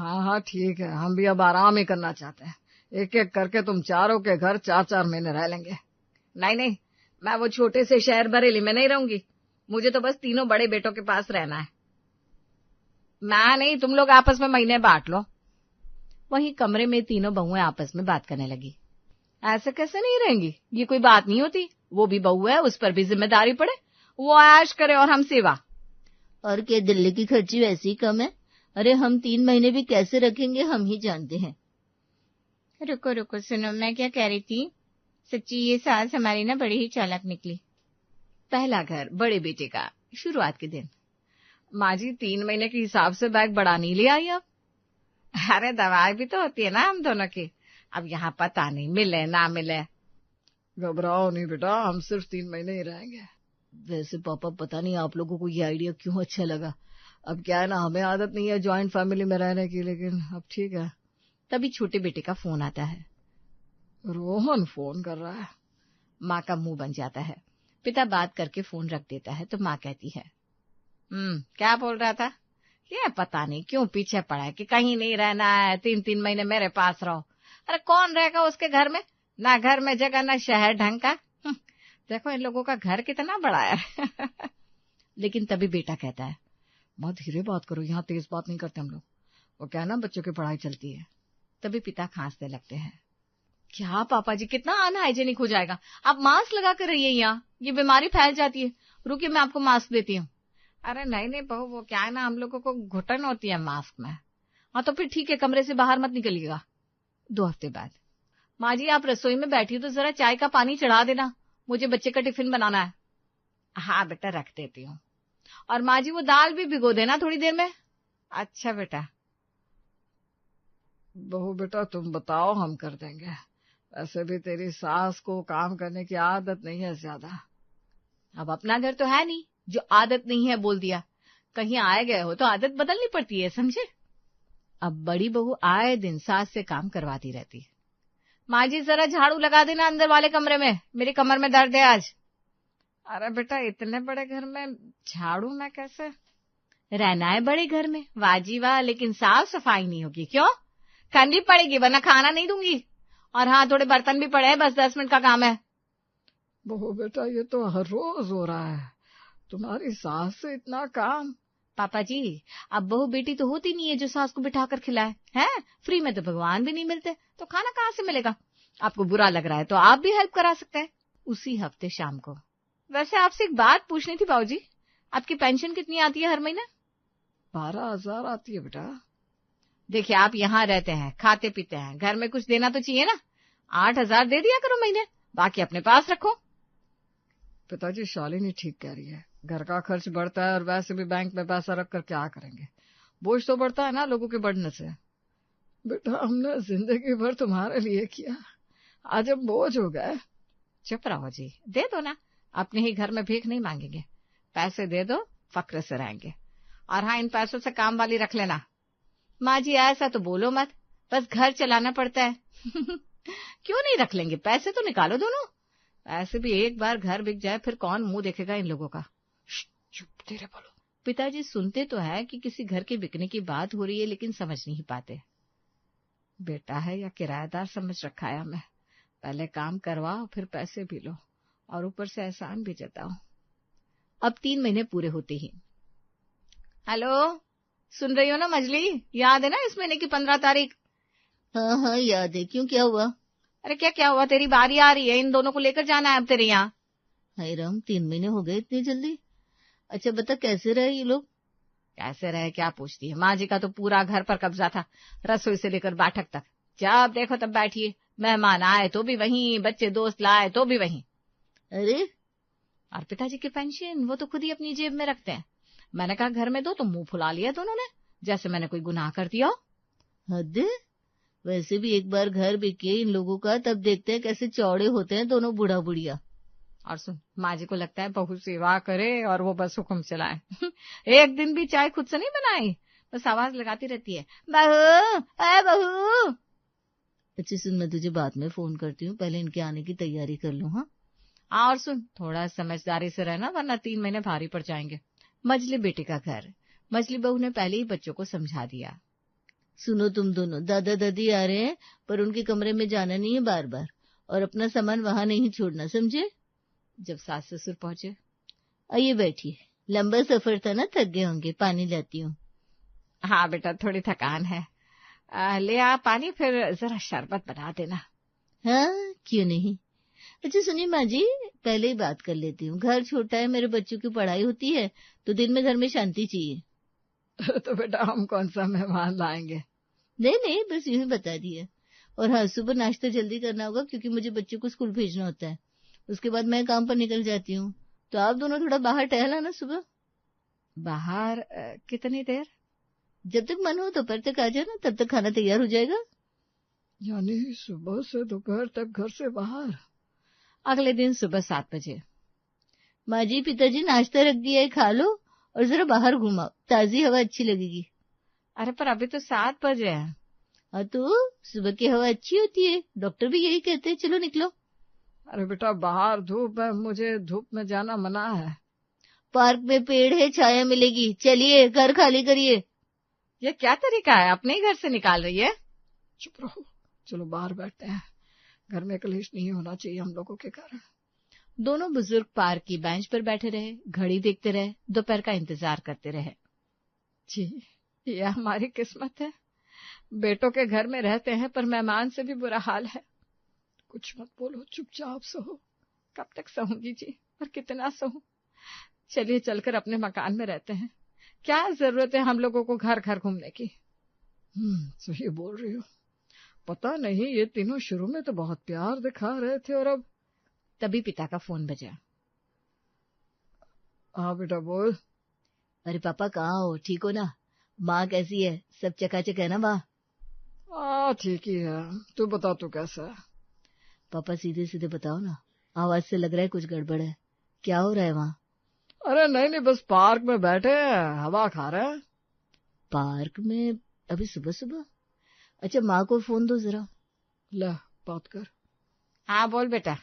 हाँ हाँ ठीक है, हम भी अब आराम ही करना चाहते हैं। एक एक करके तुम चारों के घर 4-4 महीने रह लेंगे। नहीं नहीं, मैं वो छोटे से शहर बरेली में नहीं रहूंगी। मुझे तो बस तीनों बड़े बेटों के पास रहना है। मैं नहीं, तुम लोग आपस में महीने बांट लो। वहीं कमरे में तीनों बहुएं आपस में बात करने लगी। ऐसे कैसे नहीं रहेंगी, ये कोई बात नहीं होती। वो भी बहू है, उस पर भी जिम्मेदारी पड़े। वो ऐश करे और हम सेवा। और क्या दिल्ली की खर्ची वैसे ही कम है? अरे हम 3 महीने भी कैसे रखेंगे हम ही जानते हैं। रुको रुको, सुनो, मैं क्या कह रही थी। सच्ची ये सास हमारी ना बड़ी ही चालाक निकली। पहला घर बड़े बेटे का, शुरुआत के दिन। माँ जी 3 महीने के हिसाब से बैग बढ़ा नहीं ले आई अब। अरे दवाई भी तो होती है ना हम दोनों की। अब यहाँ पता नहीं मिले ना मिले। घबराओ नहीं बेटा, हम सिर्फ 3 महीने ही रहेंगे। वैसे पापा पता नहीं आप लोगों को ये आइडिया क्यों अच्छा लगा। अब क्या है ना, हमें आदत नहीं है ज्वाइंट फैमिली में रहने की, लेकिन अब ठीक है। तभी छोटे बेटे का फोन आता है। रोहन फोन कर रहा है। माँ का मुंह बन जाता है। पिता बात करके फोन रख देता है तो माँ कहती है, क्या बोल रहा था? ये पता नहीं क्यों पीछे पड़ा है कि कहीं नहीं रहना है, 3-3 महीने मेरे पास रहो। अरे कौन रहेगा उसके घर में? ना घर में जगह, ना शहर ढंग का। देखो इन लोगों का घर कितना बड़ा है। लेकिन तभी बेटा कहता है, माँ धीरे बात करो, यहाँ तेज बात नहीं करते हम लोग। वो क्या है ना, बच्चों की पढ़ाई चलती है। तभी पिता खांसने लगते हैं। क्या पापा जी, कितना अनहाइजेनिक हो जाएगा। आप मास्क लगा कर रहिए, यहाँ ये बीमारी फैल जाती है। रुकिए मैं आपको मास्क देती हूँ। अरे नहीं नहीं बहू, वो क्या है ना, हम लोगों को घुटन होती है मास्क में। हाँ तो फिर ठीक है, कमरे से बाहर मत निकलिएगा। 2 हफ्ते बाद। माँ जी आप रसोई में बैठी हो तो जरा चाय का पानी चढ़ा देना, मुझे बच्चे का टिफिन बनाना है। हाँ बेटा रख देती हूँ। और माँ जी वो दाल भी भिगो देना थोड़ी देर में। अच्छा बेटा। बहू बेटा तुम बताओ, हम कर देंगे। वैसे भी तेरी सास को काम करने की आदत नहीं है ज्यादा। अब अपना घर तो है नहीं जो आदत नहीं है बोल दिया। कहीं आए गए हो तो आदत बदलनी पड़ती है, समझे। अब बड़ी बहू आए दिन सास से काम करवाती रहती है। माँ जी जरा झाड़ू लगा देना अंदर वाले कमरे में, मेरी कमर में दर्द है आज। अरे बेटा इतने बड़े घर में झाड़ू मैं कैसे? रहना है बड़े घर में, वाह जी वाह, लेकिन साफ सफाई नहीं होगी। क्यों? करनी पड़ेगी वरना खाना नहीं दूंगी। और हाँ थोड़े बर्तन भी पड़े हैं, बस 10 मिनट का काम है। बहू बेटा ये तो हर रोज हो रहा है, तुम्हारी सास से इतना काम। पापा जी अब बहू बेटी तो होती नहीं है जो सास को बिठाकर खिलाए हैं। फ्री में तो भगवान भी नहीं मिलते, तो खाना कहाँ से मिलेगा। आपको बुरा लग रहा है तो आप भी हेल्प करा सकते हैं। उसी हफ्ते शाम को। वैसे आपसे एक बात पूछनी थी बाबूजी, आपकी पेंशन कितनी आती है हर महीने? 12,000 आती है बेटा। देखिए आप यहाँ रहते हैं, खाते पीते हैं, घर में कुछ देना तो चाहिए ना। 8,000 दे दिया करो महीने, बाकी अपने पास रखो। पिताजी शालिनी ठीक कह रही है, घर का खर्च बढ़ता है और वैसे भी बैंक में पैसा रख कर क्या करेंगे। बोझ तो बढ़ता है ना लोगों के बढ़ने से। बेटा हमने जिंदगी भर तुम्हारे लिए किया, आज अब बोझ हो गए। चुप रहो जी, दे दो ना, अपने ही घर में भीख नहीं मांगेंगे। पैसे दे दो, फक्र से रहेंगे। और हाँ इन पैसों से काम वाली रख लेना। माँ जी ऐसा तो बोलो मत, बस घर चलाना पड़ता है। क्यों नहीं रख लेंगे, पैसे तो निकालो दोनों। ऐसे भी एक बार घर बिक जाए फिर कौन मुंह देखेगा इन लोगों का। चुप तेरे बोलो। पिताजी सुनते तो है कि किसी घर के बिकने की बात हो रही है, लेकिन समझ नहीं पाते। बेटा है या किराएदार समझ रखा है हमें। पहले काम करवाओ फिर पैसे भी लो और ऊपर से एहसान भी जताओ। अब 3 महीने पूरे होते ही। हेलो सुन रही हो ना मजली, याद है ना इस महीने की 15 तारीख? हाँ याद है, क्यों क्या हुआ? अरे क्या हुआ, तेरी बारी आ रही है, इन दोनों को लेकर जाना है अब तेरे यहाँ। हाय राम, 3 महीने हो गए इतनी जल्दी। अच्छा बता कैसे रहे ये लोग? कैसे रहे क्या पूछती है, माँ जी का तो पूरा घर पर कब्जा था, रसोई से लेकर बैठक तक। जब देखो तब बैठिए, मेहमान आए तो भी वहीं, बच्चे दोस्त लाए तो भी वहीं। अरे और पिताजी की पेंशन वो तो खुद ही अपनी जेब में रखते हैं। मैंने कहा घर में दो तो मुंह फुला लिया दोनों ने, जैसे मैंने कोई गुनाह कर दिया हो। हद है। वैसे भी एक बार घर बिके इन लोगों का, तब देखते हैं कैसे चौड़े होते हैं दोनों बूढ़ा बुढ़िया। और सुन, माँ जी को लगता है बहू सेवा करे और वो बस हुक्म चलाए। एक दिन भी चाय खुद से नहीं बनाई, बस आवाज लगाती रहती है, बहू अरे बहू। अच्छा सुन, मैं तुझे बाद में फोन करती हूँ, पहले इनके आने की तैयारी कर लूँ। हाँ और सुन थोड़ा समझदारी से रहना वरना 3 महीने भारी पड़ जाएंगे। मजली बेटे का घर। मजली बहू ने पहले ही बच्चों को समझा दिया। सुनो तुम दोनों, दादा दादी आ रहे हैं, पर उनके कमरे में जाना नहीं है बार बार, और अपना सामान वहां नहीं छोड़ना, समझे? जब सास ससुर पहुंचे, आइए बैठिए, लंबा सफर था ना, थक गए होंगे, पानी लाती हूँ। हाँ बेटा थोड़ी थकान है, ले आ पानी, फिर जरा शरबत बना देना। हाँ क्यों नहीं। अच्छा सुनिए माँ जी, पहले ही बात कर लेती हूँ, घर छोटा है, मेरे बच्चों की पढ़ाई होती है, तो दिन में घर में शांति चाहिए। तो बेटा हम कौन सा मेहमान लाएंगे? नहीं नहीं, बस यूं ही बता दिया। और हाँ, सुबह नाश्ता जल्दी करना होगा, क्योंकि मुझे बच्चों को स्कूल भेजना होता है, उसके बाद मैं काम पर निकल जाती हूँ, तो आप दोनों थोड़ा बाहर टहला ना सुबह। बाहर कितनी देर? जब तक मन हो दोपहर तक आ जाना, तब तक खाना तैयार हो जाएगा। यानी सुबह से दोपहर तक घर से बाहर? अगले दिन सुबह 7 बजे। माँ जी पिताजी नाश्ता रख दिया है, खा लो और जरा बाहर घुमाओ, ताजी हवा अच्छी लगेगी। अरे पर अभी तो 7 बजे है। हाँ तो सुबह की हवा अच्छी होती है, डॉक्टर भी यही कहते हैं, चलो निकलो। अरे बेटा बाहर धूप है, मुझे धूप में जाना मना है। पार्क में पेड़ है, छाया मिलेगी, चलिए घर खाली करिए। ये क्या तरीका है, अपने ही घर से निकाल रही है? चुप रहो, चलो बाहर बैठते हैं, घर में कलेश नहीं होना चाहिए हम लोगों के घर। दोनों बुजुर्ग पार्क की बेंच पर बैठे रहे, घड़ी देखते रहे, दोपहर का इंतजार करते रहे। जी ये हमारी किस्मत है, बेटों के घर में रहते हैं, पर मेहमान से भी बुरा हाल है। कुछ मत बोलो, चुपचाप सहो। कब तक सहूंगी जी, और कितना सहूं? चलिए चलकर अपने मकान में रहते हैं, क्या जरूरत है हम लोगों को घर घर घूमने की। सही बोल रही हो। पता नहीं ये तीनों शुरू में तो बहुत प्यार दिखा रहे थे, और अब। तभी पिता का फोन बजा। हाँ बेटा बोल। अरे पापा कहाँ हो, ठीक हो ना? माँ कैसी है, सब चकाचक है ना माँ? ठीक ही है, तू बता तू कैसा है? पापा सीधे सीधे बताओ ना, आवाज से लग रहा है कुछ गड़बड़ है, क्या हो रहा है वहाँ? अरे नहीं नहीं, बस पार्क में बैठे हैं, हवा खा रहे हैं। पार्क में अभी सुबह सुबह? अच्छा माँ को फोन दो जरा। ले बात कर। हाँ बोल बेटा।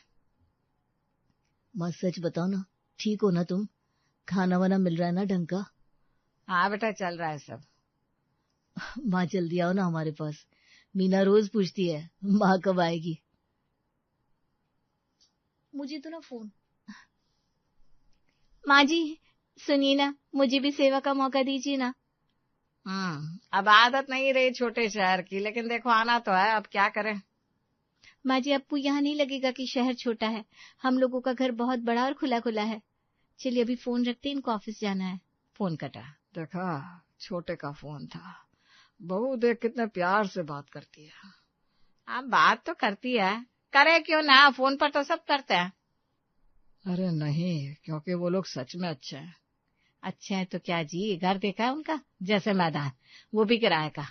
माँ सच बताओ ना, ठीक हो ना तुम? खाना वाना मिल रहा है ना ढंग का? हाँ बेटा चल रहा है सब। माँ जल्दी आओ ना हमारे पास, मीना रोज पूछती है माँ कब आएगी। मुझे तो ना फोन। माँ जी सुनिए ना, मुझे भी सेवा का मौका दीजिए ना। अब आदत नहीं रही छोटे शहर की, लेकिन देखो आना तो है, अब क्या करें। माँ जी आपको यहाँ नहीं लगेगा कि शहर छोटा है, हम लोगों का घर बहुत बड़ा और खुला खुला है। चलिए अभी फोन रखते हैं, इनको ऑफिस जाना है। फोन कटा। देखा, छोटे का फोन था। बहू देख कितने प्यार से बात करती है। हाँ बात तो करती है, करे क्यों ना, फोन पर तो सब करते हैं। अरे नहीं, क्योंकि वो लोग सच में अच्छे हैं। अच्छा है तो क्या जी, घर देखा है उनका, जैसे मैदान, वो भी किराए का।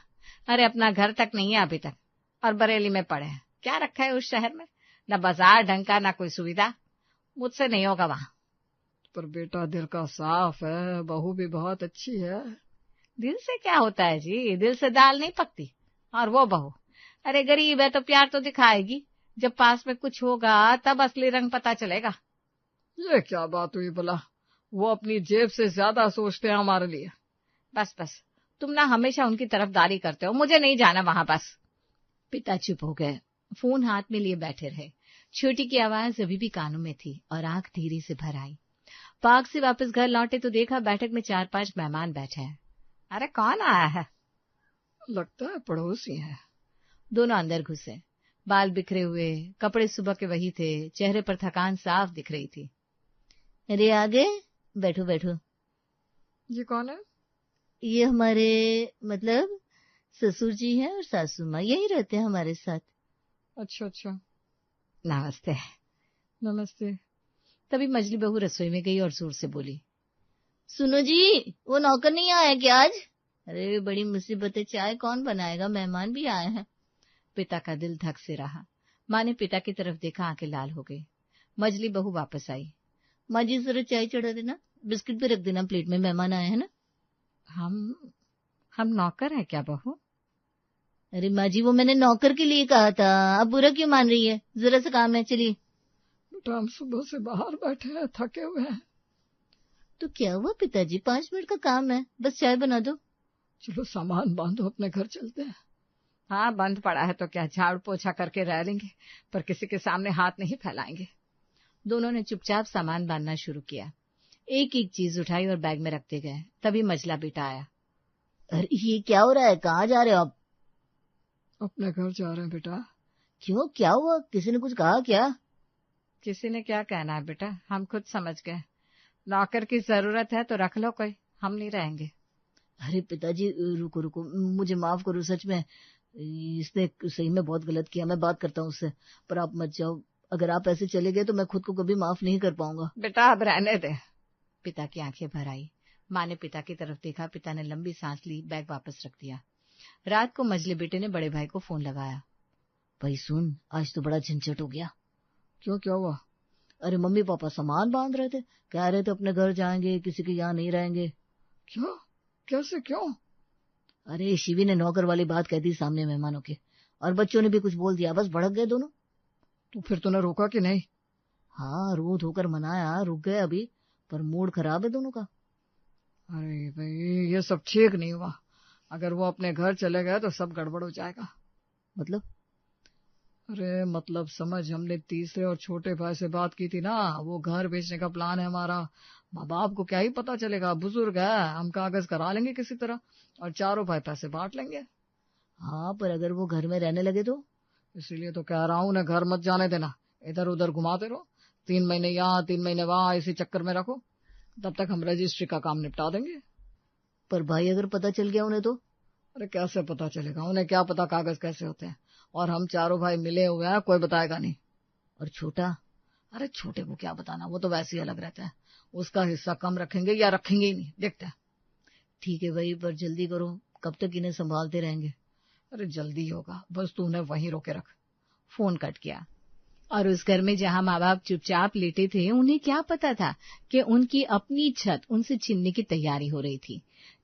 अरे अपना घर तक नहीं है अभी तक, और बरेली में पड़े हैं। क्या रखा है उस शहर में, न बाजार ढंग का, न कोई सुविधा। मुझसे नहीं होगा वहां। पर बेटा दिल का साफ है, बहू भी बहुत अच्छी है। दिल से क्या होता है जी, दिल से दाल नहीं पकती। और वो बहू, अरे गरीब है तो प्यार तो दिखाएगी, जब पास में कुछ होगा तब असली रंग पता चलेगा। ये क्या बात हुई भला, वो अपनी जेब से ज्यादा सोचते हैं हमारे लिए। बस बस, तुम ना हमेशा उनकी तरफदारी करते हो, मुझे नहीं जाना वहां बस। पिता चुप हो गए, फोन हाथ में लिए बैठे रहे। छोटी की आवाज अभी भी कानों में थी और आंख धीरे से भर आई। पार्क से वापस घर लौटे तो देखा बैठक में 4-5 मेहमान बैठे हैं। अरे कौन आया है? लगता है पड़ोसी है। दोनों अंदर घुसे। बाल बिखरे हुए, कपड़े सुबह के वही थे, चेहरे पर थकान साफ दिख रही थी। अरे आ गए, बैठो बैठो। ये कौन है? ये हमारे मतलब ससुर जी हैं और सासू माँ, यही रहते हैं हमारे साथ। अच्छा अच्छा। नमस्ते। नमस्ते। तभी मजली बहू रसोई में गई और जोर से बोली, सुनो जी, वो नौकर नहीं आया क्या आज? अरे बड़ी मुसीबत है, चाय कौन बनाएगा, मेहमान भी आए हैं। पिता का दिल धक से रहा। माँ ने पिता की तरफ देखा, आंखें लाल हो गई। मजली बहू वापस आई। माँ जी जरा चाय चढ़ा देना, बिस्किट भी रख देना प्लेट में, मेहमान आए हैं ना। हम नौकर हैं क्या बहू? अरे माँ जी वो मैंने नौकर के लिए कहा था, अब बुरा क्यों मान रही है, जरा सा काम है चलिए। बेटा हम सुबह से बाहर बैठे हैं, थके हुए हैं। तो क्या हुआ पिताजी, 5 मिनट का काम है, बस चाय बना दो। चलो सामान बांधो, अपने घर चलते हैं। हाँ, बंद पड़ा है तो क्या, झाड़ू पोछा करके रह लेंगे, पर किसी के सामने हाथ नहीं फैलाएंगे। दोनों ने चुपचाप सामान बांधना शुरू किया। एक एक चीज उठाई और बैग में रखते गए। तभी मझला बेटा आया। अरे ये क्या हो रहा है, कहाँ जा रहे हो आप? अपने घर जा रहे हैं बेटा। क्यों, क्या हुआ? किसी ने कुछ कहा क्या? किसी ने क्या कहना है बेटा, हम खुद समझ गए। नौकर की जरूरत है तो रख लो कोई, हम नहीं रहेंगे। अरे पिताजी रुको रुको, मुझे माफ करो, सच में इसने सही में बहुत गलत किया। मैं बात करता हूँ उससे, पर आप मत जाओ। अगर आप ऐसे चले गए तो मैं खुद को कभी माफ नहीं कर पाऊंगा। बेटा अब रहने दे। पिता की आंखें भर आई। माँ ने पिता की तरफ देखा। पिता ने लंबी सांस ली, बैग वापस रख दिया। रात को मझले बेटे ने बड़े भाई को फोन लगाया। भाई सुन, आज तो बड़ा झंझट हो गया। क्यों, क्या हुआ? अरे मम्मी पापा सामान बांध रहे थे, कह रहे थे अपने घर जाएंगे, किसी के यहाँ नहीं रहेंगे। क्यों, कैसे, क्यों? अरे शिवी ने नौकर वाली बात कह दी सामने मेहमानों के, और बच्चों ने भी कुछ बोल दिया, बस भड़क गए दोनों। तो फिर तूने रोका कि नहीं? हाँ, रो धोकर मनाया, रुक गए अभी, पर मूड खराब है दोनों का। अरे भाई, ये सब ठीक नहीं हुआ। अगर वो अपने घर चले गए तो सब गड़बड़ हो जाएगा। मतलब? अरे मतलब समझ, हमने तीसरे और छोटे भाई से बात की थी ना, वो घर बेचने का प्लान है हमारा। माँ बाप को क्या ही पता चलेगा, बुजुर्ग है, हम कागज करा लेंगे किसी तरह और चारों भाई पैसे बांट लेंगे। हाँ, पर अगर वो घर में रहने लगे तो? इसीलिए तो कह रहा हूँ ना, घर मत जाने देना, इधर उधर घुमाते रहो। 3 महीने यहाँ 3 महीने वहाँ, इसी चक्कर में रखो। तब तक हम रजिस्ट्री का काम निपटा देंगे। पर भाई अगर पता चल गया उन्हें तो? अरे कैसे पता चलेगा, उन्हें क्या पता कागज कैसे होते हैं। और हम चारों भाई मिले हुए हैं, कोई बताएगा नहीं। और छोटा? अरे छोटे को क्या बताना, वो तो वैसे ही अलग रहता है। उसका हिस्सा कम रखेंगे या रखेंगे ही नहीं, देखते हैं। ठीक है भाई, पर जल्दी करो, कब तक इन्हें संभालते रहेंगे? अरे जल्दी होगा, बस तू उन्हें वहीं रोके रख। फोन कट गया। और उस घर में जहां माँ बाप चुपचाप लेटे थे, उन्हें क्या पता था कि उनकी अपनी छत उनसे छीनने की तैयारी हो रही थी।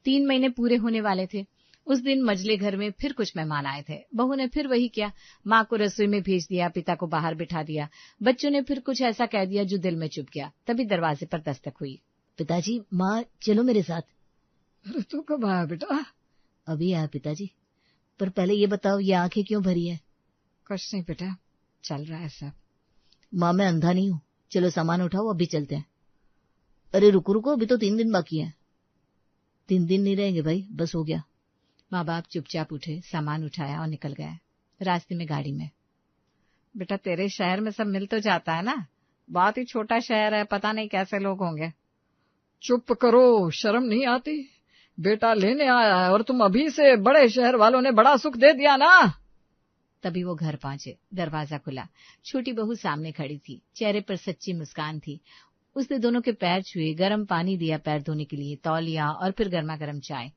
3 महीने पूरे होने वाले थे। उस दिन मजले घर में फिर कुछ मेहमान आए थे। बहू ने फिर वही किया, माँ को रसोई में भेज दिया, पिता को बाहर बिठा दिया। बच्चों ने फिर कुछ ऐसा कह दिया जो दिल में चुभ गया। तभी दरवाजे पर दस्तक हुई। पिताजी, माँ चलो मेरे साथ। अरे तू कब आया बेटा? अभी आया पिताजी। पर पहले ये बताओ, ये आंखें क्यों भरी है? कुछ नहीं बेटा, चल रहा है सब। माँ मैं अंधा नहीं हूँ, चलो सामान उठाओ, अभी चलते हैं। अरे रुको रुको, अभी तो 3 दिन बाकी है। 3 दिन नहीं रहेंगे भाई, बस हो गया। माँ बाप चुपचाप उठे, सामान उठाया और निकल गए। रास्ते में गाड़ी में, बेटा तेरे शहर में सब मिल तो जाता है ना, बहुत ही छोटा शहर है, पता नहीं कैसे लोग होंगे। चुप करो, शर्म नहीं आती? बेटा लेने आया है और तुम अभी से बड़े शहर वालों ने बड़ा सुख दे दिया ना। तभी वो घर पहुंचे। दरवाजा खुला। छोटी बहू सामने खड़ी थी, चेहरे पर सच्ची मुस्कान थी। उसने दोनों के पैर छुए, गर्म पानी दिया पैर धोने के लिए, तौलिया और फिर गर्मा गर्म चाय।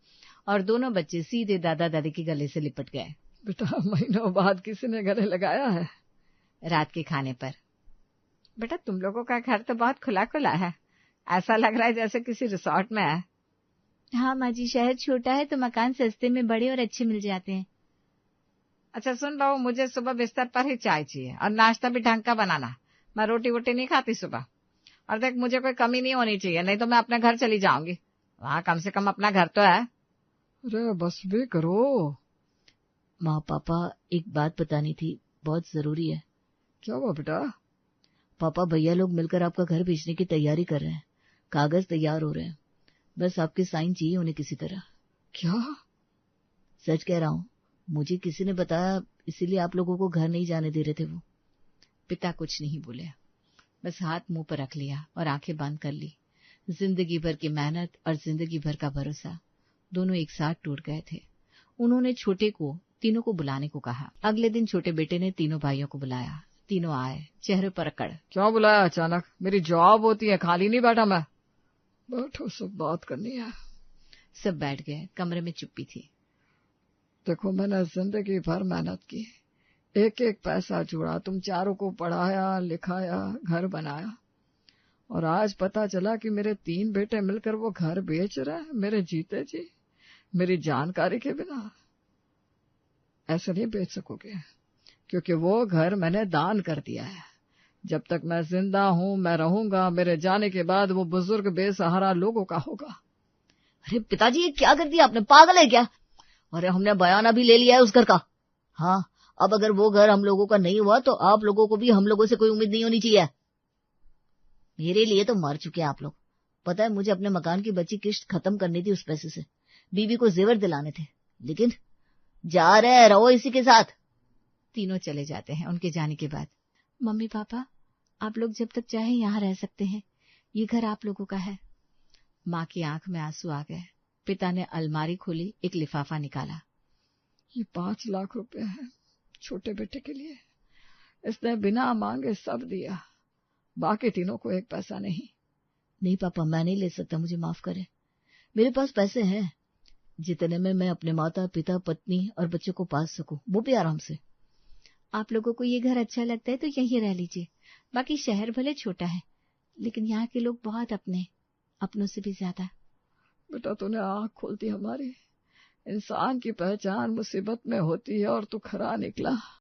और दोनों बच्चे सीधे दादा दादी के गले से लिपट गए। बेटा महीनों बाद किसी ने गले लगाया है। रात के खाने पर, बेटा तुम लोगों का घर तो बहुत खुला खुला है, ऐसा लग रहा है जैसे किसी रिसोर्ट में है। हाँ माँ जी, शहर छोटा है तो मकान सस्ते में बड़े और अच्छे मिल जाते हैं। अच्छा सुन बहू, मुझे सुबह बिस्तर पर ही चाय चाहिए और नाश्ता भी ढंग का बनाना। मैं रोटी वोटी नहीं खाती सुबह। और देख, मुझे कोई कमी नहीं होनी चाहिए, नहीं तो मैं अपने घर चली जाऊंगी। वहाँ कम से कम अपना घर तो है। अरे बस भी करो। माँ पापा, एक बात बतानी थी, बहुत जरूरी है। क्या हुआ बेटा? पापा, भैया लोग मिलकर आपका घर बेचने की तैयारी कर रहे हैं, कागज तैयार हो रहे हैं, बस आपके साइन चाहिए उन्हें किसी तरह। क्या? सच कह रहा हूँ, मुझे किसी ने बताया, इसीलिए आप लोगों को घर नहीं जाने दे रहे थे वो। पिता कुछ नहीं बोले, बस हाथ मुंह पर रख लिया और आंखें बंद कर ली। जिंदगी भर की मेहनत और जिंदगी भर का भरोसा दोनों एक साथ टूट गए थे। उन्होंने छोटे को तीनों को बुलाने को कहा। अगले दिन छोटे बेटे ने तीनों भाइयों को बुलाया। तीनों आए, चेहरे पर अकड़। क्या बुलाया अचानक? मेरी जॉब होती है, खाली नहीं बैठा मैं। बैठो, सब बात करनी है। सब बैठ गए। कमरे में चुप्पी थी। देखो, मैंने जिंदगी भर मेहनत की, एक एक पैसा जोड़ा, तुम चारों को पढ़ाया लिखाया, घर बनाया, और आज पता चला कि मेरे 3 बेटे मिलकर वो घर बेच रहे हैं मेरे जीते जी, मेरी जानकारी के बिना। ऐसे नहीं बेच सकोगे, क्योंकि वो घर मैंने दान कर दिया है। जब तक मैं जिंदा हूँ मैं रहूंगा, मेरे जाने के बाद वो बुजुर्ग बेसहारा लोगों का होगा। अरे पिताजी, ये क्या कर दिया आपने? पागल है क्या? अरे हमने बयाना भी ले लिया है उस घर का। हाँ, अब अगर वो घर हम लोगों का नहीं हुआ तो आप लोगों को भी हम लोगों से कोई उम्मीद नहीं होनी चाहिए। मेरे लिए तो मर चुके हैं आप लोग। पता है, मुझे अपने मकान की बची किश्त खत्म करनी थी उस पैसे से, बीवी को जेवर दिलाने थे, लेकिन जा रहे रहो इसी के साथ। तीनों चले जाते हैं उनके जाने के बाद। मम्मी पापा, आप लोग जब तक चाहे यहाँ रह सकते हैं, ये घर आप लोगों का है। माँ की आंख में आंसू आ गए। पिता ने अलमारी खोली, एक लिफाफा निकाला। ये 5 लाख रुपए है छोटे बेटे के लिए। इसने बिना मांगे सब दिया, बाकी तीनों को एक पैसा नहीं। नहीं पापा, मैं नहीं ले सकता, मुझे माफ करें। मेरे पास पैसे हैं जितने में मैं अपने माता पिता पत्नी और बच्चों को पाल सकूं, वो भी आराम से। आप लोगों को ये घर अच्छा लगता है तो यहीं रह लीजिए। बाकी शहर भले छोटा है, लेकिन यहाँ के लोग बहुत अपने, अपनों से भी ज्यादा। बेटा, तूने आँख खोल दी हमारी। इंसान की पहचान मुसीबत में होती है और तू खरा निकला।